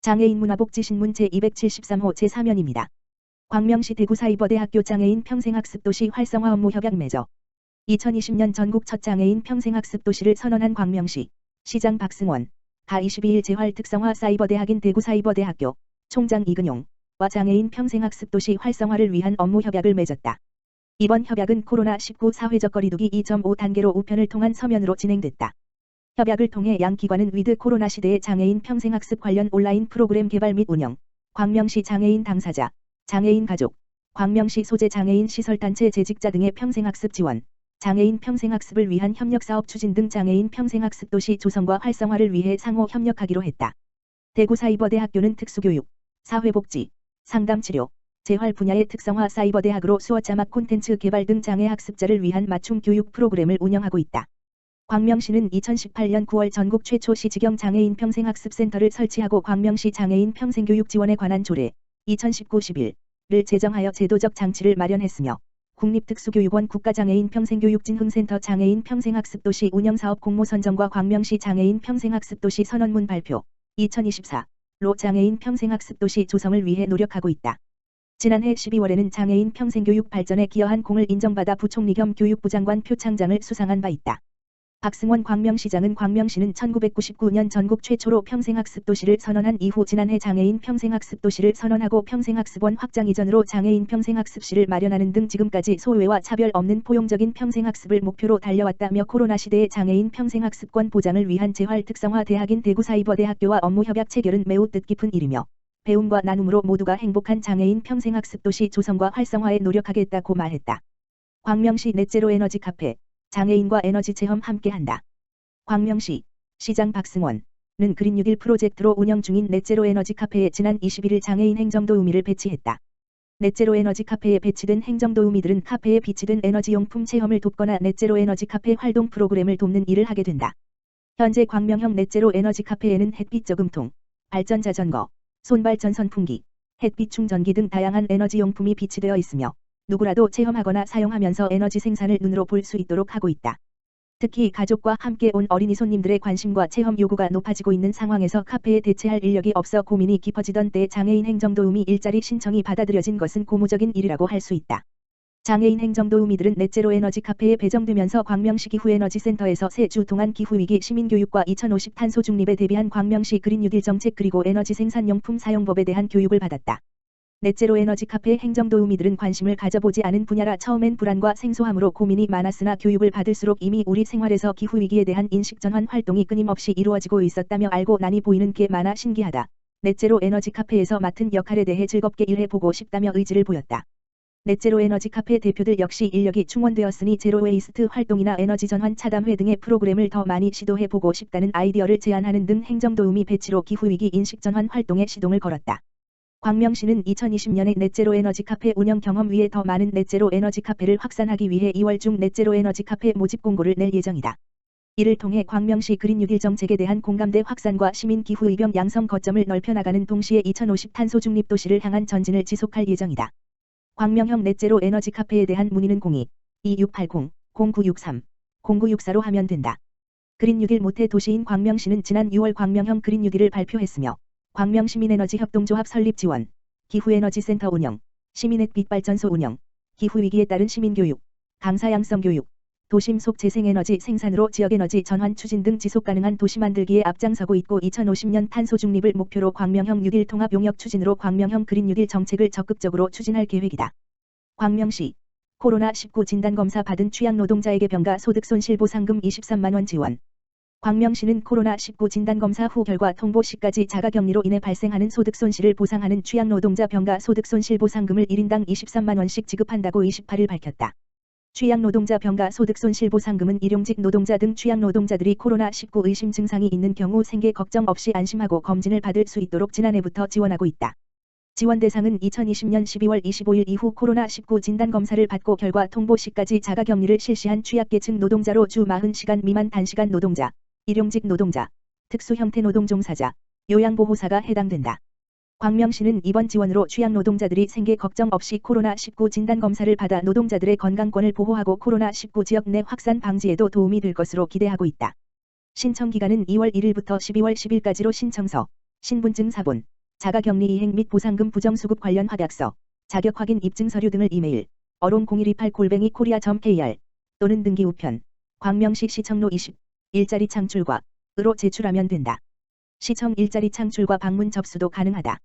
장애인 문화복지신문 제273호 제3연입니다. 광명시 대구사이버대학교 장애인 평생학습도시 활성화 업무 협약 맺어 2020년 전국 첫 장애인 평생학습도시를 선언한 광명시 시장 박승원, 가 22일 재활 특성화 사이버대학인 대구사이버대학교 총장 이근용과 장애인 평생학습도시 활성화를 위한 업무 협약을 맺었다. 이번 협약은 코로나19 사회적 거리두기 2.5 단계로 우편을 통한 서면으로 진행됐다. 협약을 통해 양 기관은 위드 코로나 시대의 장애인 평생학습 관련 온라인 프로그램 개발 및 운영, 광명시 장애인 당사자, 장애인 가족, 광명시 소재 장애인 시설단체 재직자 등의 평생학습 지원, 장애인 평생학습을 위한 협력사업 추진 등 장애인 평생학습도시 조성과 활성화를 위해 상호 협력하기로 했다. 대구사이버대학교는 특수교육, 사회복지, 상담치료, 재활 분야의 특성화 사이버대학으로 수어자막 콘텐츠 개발 등 장애학습자를 위한 맞춤 교육 프로그램을 운영하고 있다. 광명시는 2018년 9월 전국 최초 시지경 장애인 평생학습센터를 설치하고 광명시 장애인 평생교육 지원에 관한 조례 2019-11를 제정하여 제도적 장치를 마련했으며 국립특수교육원 국가장애인 평생교육진흥센터 장애인 평생학습도시 운영사업 공모 선정과 광명시 장애인 평생학습도시 선언문 발표 2024로 장애인 평생학습도시 조성을 위해 노력하고 있다. 지난해 12월에는 장애인 평생교육 발전에 기여한 공을 인정받아 부총리 겸 교육부 장관 표창장을 수상한 바 있다. 박승원 광명시장은 광명시는 1999년 전국 최초로 평생학습도시를 선언한 이후 지난해 장애인 평생학습도시를 선언하고 평생학습원 확장 이전으로 장애인 평생학습시를 마련하는 등 지금까지 소외와 차별 없는 포용적인 평생학습을 목표로 달려왔다며 코로나 시대의 장애인 평생학습권 보장을 위한 재활 특성화 대학인 대구사이버대학교와 업무협약 체결은 매우 뜻깊은 일이며 배움과 나눔으로 모두가 행복한 장애인 평생학습도시 조성과 활성화에 노력하겠다고 말했다. 광명시 넷제로 에너지 카페 장애인과 에너지 체험 함께한다. 광명시 시장 박승원은 그린 뉴딜 프로젝트로 운영 중인 넷제로 에너지 카페에 지난 21일 장애인 행정도우미를 배치했다. 넷제로 에너지 카페에 배치된 행정도우미들은 카페에 비치된 에너지용품 체험을 돕거나 넷제로 에너지 카페 활동 프로그램을 돕는 일을 하게 된다. 현재 광명형 넷제로 에너지 카페에는 햇빛 저금통, 발전 자전거, 손발 전선풍기, 햇빛 충전기 등 다양한 에너지용품이 비치되어 있으며 누구라도 체험하거나 사용하면서 에너지 생산을 눈으로 볼 수 있도록 하고 있다. 특히 가족과 함께 온 어린이 손님들의 관심과 체험 요구가 높아지고 있는 상황에서 카페에 대체할 인력이 없어 고민이 깊어지던 때 장애인 행정도우미 일자리 신청이 받아들여진 것은 고무적인 일이라고 할 수 있다. 장애인 행정도우미들은 넷제로 에너지 카페에 배정되면서 광명시 기후에너지센터에서 3주 동안 기후위기 시민교육과 2050 탄소 중립에 대비한 광명시 그린 뉴딜 정책 그리고 에너지 생산용품 사용법에 대한 교육을 받았다. 넷제로 에너지 카페 행정도우미들은 관심을 가져보지 않은 분야라 처음엔 불안과 생소함으로 고민이 많았으나 교육을 받을수록 이미 우리 생활에서 기후위기에 대한 인식전환 활동이 끊임없이 이루어지고 있었다며 알고 나니 보이는 게 많아 신기하다. 넷제로 에너지 카페에서 맡은 역할에 대해 즐겁게 일해보고 싶다며 의지를 보였다. 넷제로 에너지 카페 대표들 역시 인력이 충원되었으니 제로웨이스트 활동이나 에너지 전환 차담회 등의 프로그램을 더 많이 시도해보고 싶다는 아이디어를 제안하는 등 행정도우미 배치로 기후위기 인식전환 활동에 시동을 걸었다. 광명시는 2020년에 넷제로 에너지 카페 운영 경험 위에 더 많은 넷제로 에너지 카페를 확산하기 위해 2월 중 넷제로 에너지 카페 모집 공고를 낼 예정이다. 이를 통해 광명시 그린 뉴딜 정책에 대한 공감대 확산과 시민 기후 의견 양성 거점을 넓혀나가는 동시에 2050 탄소 중립 도시를 향한 전진을 지속할 예정이다. 광명형 넷제로 에너지 카페에 대한 문의는 02-2680-0963-0964로 하면 된다. 그린 뉴딜 모태 도시인 광명시는 지난 6월 광명형 그린 뉴딜을 발표했으며 광명시민에너지 협동조합 설립 지원, 기후에너지센터 운영, 시민햇빛 발전소 운영, 기후위기에 따른 시민교육, 강사 양성교육, 도심 속 재생에너지 생산으로 지역에너지 전환 추진 등 지속가능한 도시 만들기에 앞장서고 있고 2050년 탄소 중립을 목표로 광명형 뉴딜 통합 용역 추진으로 광명형 그린 뉴딜 정책을 적극적으로 추진할 계획이다. 광명시 코로나19 진단검사 받은 취약노동자에게 병가 소득 손실보상금 23만 원 지원. 광명시는 코로나19 진단검사 후 결과 통보 시까지 자가격리로 인해 발생하는 소득 손실을 보상하는 취약노동자 병가 소득 손실보상금을 1인당 23만 원씩 지급한다고 28일 밝혔다. 취약노동자 병가 소득 손실보상금은 일용직 노동자 등 취약노동자들이 코로나19 의심 증상이 있는 경우 생계 걱정 없이 안심하고 검진을 받을 수 있도록 지난해부터 지원하고 있다. 지원 대상은 2020년 12월 25일 이후 코로나19 진단검사를 받고 결과 통보 시까지 자가격리를 실시한 취약계층 노동자로 주 40시간 미만 단시간 노동자, 일용직 노동자, 특수형태 노동 종사자, 요양보호사가 해당된다. 광명시는 이번 지원으로 취약노동자들이 생계 걱정 없이 코로나19 진단검사를 받아 노동자들의 건강권을 보호하고 코로나19 지역 내 확산 방지에도 도움이 될 것으로 기대하고 있다. 신청 기간은 2월 1일부터 12월 10일까지로 신청서, 신분증 사본, 자가격리 이행 및 보상금 부정수급 관련 확약서, 자격 확인 입증 서류 등을 이메일, 어롱 0128@korea.kr 또는 등기 우편, 광명시 시청로 20, 일자리 창출과 으로 제출하면 된다. 시청 일자리 창출과 방문 접수도 가능하다.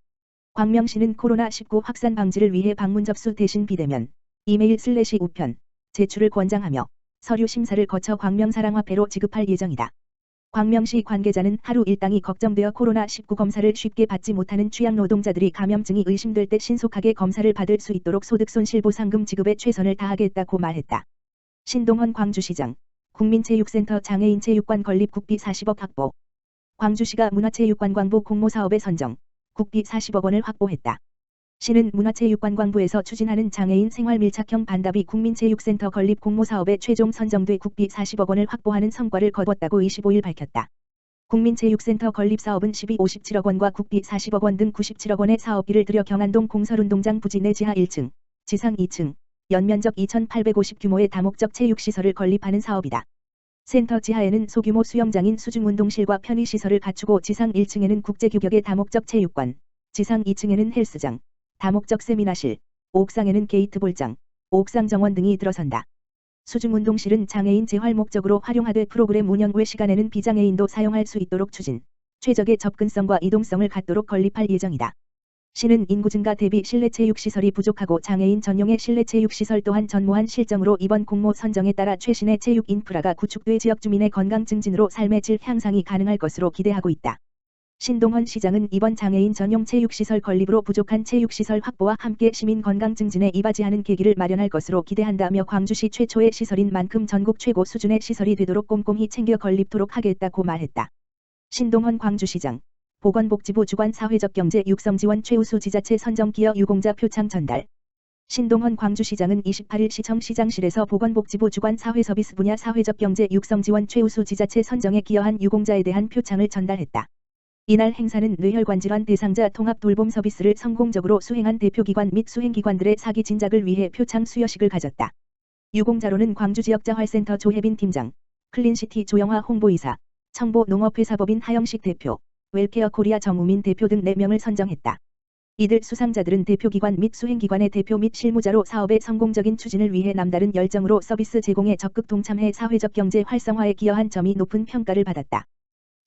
광명시는 코로나19 확산 방지를 위해 방문 접수 대신 비대면, 이메일/우편, 제출을 권장하며 서류 심사를 거쳐 광명사랑화폐로 지급할 예정이다. 광명시 관계자는 하루 일당이 걱정되어 코로나19 검사를 쉽게 받지 못하는 취약 노동자들이 감염증이 의심될 때 신속하게 검사를 받을 수 있도록 소득손실보상금 지급에 최선을 다하겠다고 말했다. 신동헌 광주시장, 국민체육센터 장애인체육관 건립 국비 40억 확보. 광주시가 문화체육관광부 공모사업에 선정, 국비 40억 원을 확보했다. 시는 문화체육관광부에서 추진하는 장애인 생활밀착형 반다비 국민체육센터 건립 공모사업에 최종 선정돼 국비 40억 원을 확보하는 성과를 거뒀다고 25일 밝혔다. 국민체육센터 건립 사업은 57억 원과 국비 40억 원 등 97억 원의 사업비를 들여 경안동 공설운동장 부지 내 지하 1층, 지상 2층, 연면적 2,850 규모의 다목적 체육시설을 건립하는 사업이다. 센터 지하에는 소규모 수영장인 수중운동실과 편의시설을 갖추고 지상 1층에는 국제규격의 다목적 체육관, 지상 2층에는 헬스장, 다목적 세미나실, 옥상에는 게이트볼장, 옥상 정원 등이 들어선다. 수중운동실은 장애인 재활 목적으로 활용하되 프로그램 운영 외 시간에는 비장애인도 사용할 수 있도록 추진, 최적의 접근성과 이동성을 갖도록 건립할 예정이다. 시는 인구 증가 대비 실내체육시설이 부족하고 장애인 전용의 실내체육시설 또한 전무한 실정으로 이번 공모 선정에 따라 최신의 체육 인프라가 구축돼 지역 주민의 건강 증진으로 삶의 질 향상이 가능할 것으로 기대하고 있다. 신동헌 시장은 이번 장애인 전용 체육시설 건립으로 부족한 체육시설 확보와 함께 시민 건강 증진에 이바지하는 계기를 마련할 것으로 기대한다며 광주시 최초의 시설인 만큼 전국 최고 수준의 시설이 되도록 꼼꼼히 챙겨 건립토록 하겠다고 말했다. 신동헌 광주시장, 보건복지부 주관 사회적 경제 육성 지원 최우수 지자체 선정 기여 유공자 표창 전달. 신동헌 광주시장은 28일 시청 시장실에서 보건복지부 주관 사회서비스 분야 사회적 경제 육성 지원 최우수 지자체 선정에 기여한 유공자에 대한 표창을 전달했다. 이날 행사는 뇌혈관 질환 대상자 통합 돌봄 서비스를 성공적으로 수행한 대표기관 및 수행기관들의 사기 진작을 위해 표창 수여식을 가졌다. 유공자로는 광주지역자활센터 조혜빈 팀장, 클린시티 조영화 홍보이사, 청보 농업회사법인 하영식 대표, 웰케어 코리아 정우민 대표 등 4명을 선정했다. 이들 수상자들은 대표기관 및 수행기관의 대표 및 실무자로 사업의 성공적인 추진을 위해 남다른 열정으로 서비스 제공에 적극 동참해 사회적 경제 활성화에 기여한 점이 높은 평가를 받았다.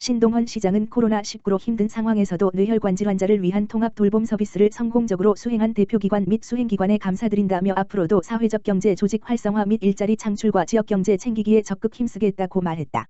신동헌 시장은 코로나19로 힘든 상황에서도 뇌혈관 질환자를 위한 통합 돌봄 서비스를 성공적으로 수행한 대표기관 및 수행기관에 감사드린다며 앞으로도 사회적 경제 조직 활성화 및 일자리 창출과 지역경제 챙기기에 적극 힘쓰겠다고 말했다.